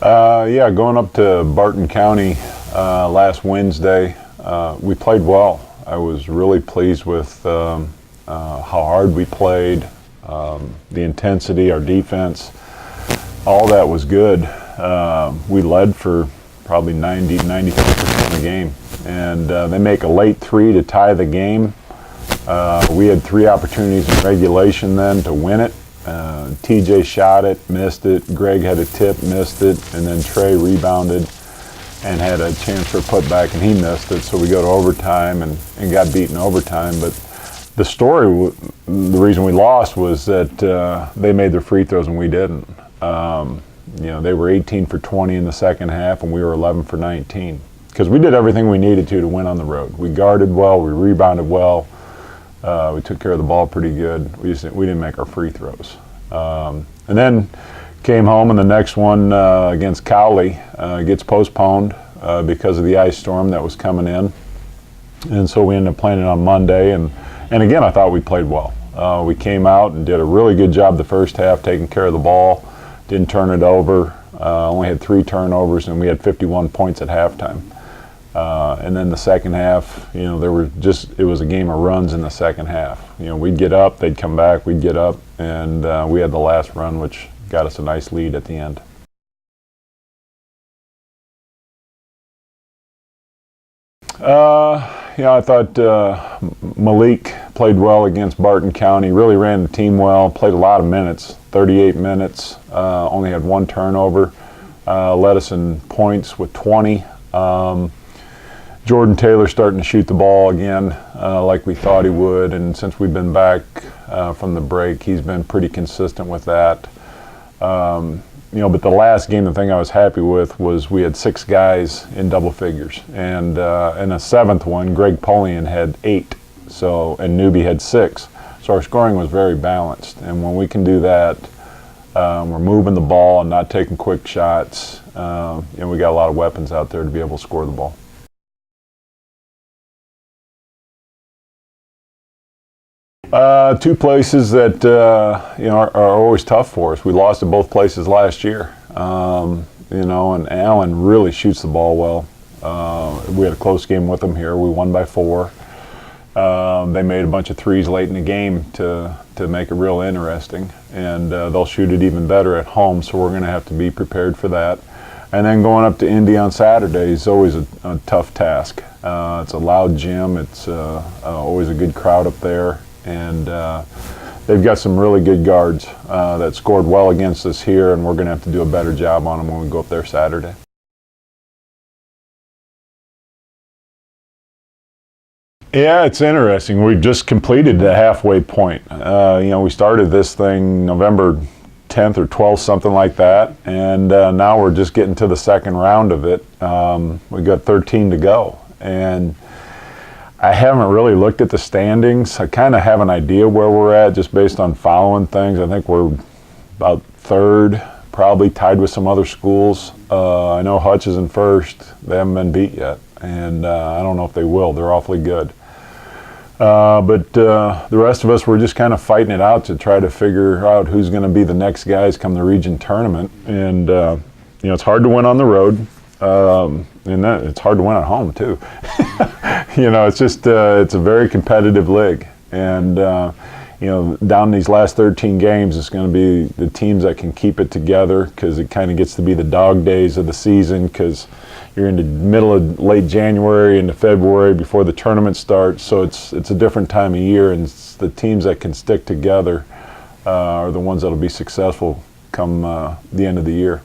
Yeah, going up to Barton County last Wednesday, we played well. I was really pleased with how hard we played, the intensity, our defense, all that was good. We led for probably 95% of the game, and they make a late three to tie the game. We had three opportunities in regulation then to win it. TJ shot it, missed it. Greg had a tip, missed it, and then Trey rebounded and had a chance for a putback, and he missed it. So we go to overtime and got beaten overtime. But the story, the reason we lost was that they made their free throws and we didn't. They were 18 for 20 in the second half, and we were 11 for 19 because we did everything we needed to win on the road. We guarded well, we rebounded well. We took care of the ball pretty good. We didn't make our free throws. And then came home, and the next one against Cowley gets postponed because of the ice storm that was coming in. And so we ended up playing it on Monday. And again, I thought we played well. We came out and did a really good job the first half, taking care of the ball, didn't turn it over, only had 3 turnovers, and we had 51 points at halftime. And then the second half, it was a game of runs in the second half. We'd get up, they'd come back, we'd get up, and we had the last run, which got us a nice lead at the end. I thought Malik played well against Barton County, really ran the team well, played a lot of minutes, 38 minutes, only had 1 turnover, led us in points with 20. Jordan Taylor starting to shoot the ball again like we thought he would, and since we've been back from the break, he's been pretty consistent with that. But the last game, the thing I was happy with was we had 6 guys in double figures, and in a 7th one, Greg Polian had 8, and Newbie had 6. So our scoring was very balanced, and when we can do that, we're moving the ball and not taking quick shots, we got a lot of weapons out there to be able to score the ball. Two places that are always tough for us. We lost at both places last year, and Allen really shoots the ball well. We had a close game with them here. We won by 4. They made a bunch of threes late in the game to make it real interesting, and they'll shoot it even better at home. So we're going to have to be prepared for that. And then going up to Indy on Saturday is always a tough task. It's a loud gym. It's always a good crowd up there. And they've got some really good guards that scored well against us here, and we're going to have to do a better job on them when we go up there Saturday. Yeah, it's interesting. We've just completed the halfway point. We started this thing November 10th or 12th, something like that, and now we're just getting to the second round of it. We got 13 to go, and I haven't really looked at the standings. I kind of have an idea where we're at just based on following things. I think we're about 3rd, probably tied with some other schools. I know Hutch is in 1st. They haven't been beat yet, and I don't know if they will. They're awfully good. But the rest of us, we're just kind of fighting it out to try to figure out who's going to be the next guys come the region tournament. And, it's hard to win on the road. And it's hard to win at home too. It's just it's a very competitive league, and down these last 13 games, it's going to be the teams that can keep it together, because it kind of gets to be the dog days of the season, because you're in the middle of late January into February before the tournament starts. So it's a different time of year, and it's the teams that can stick together are the ones that'll be successful come the end of the year.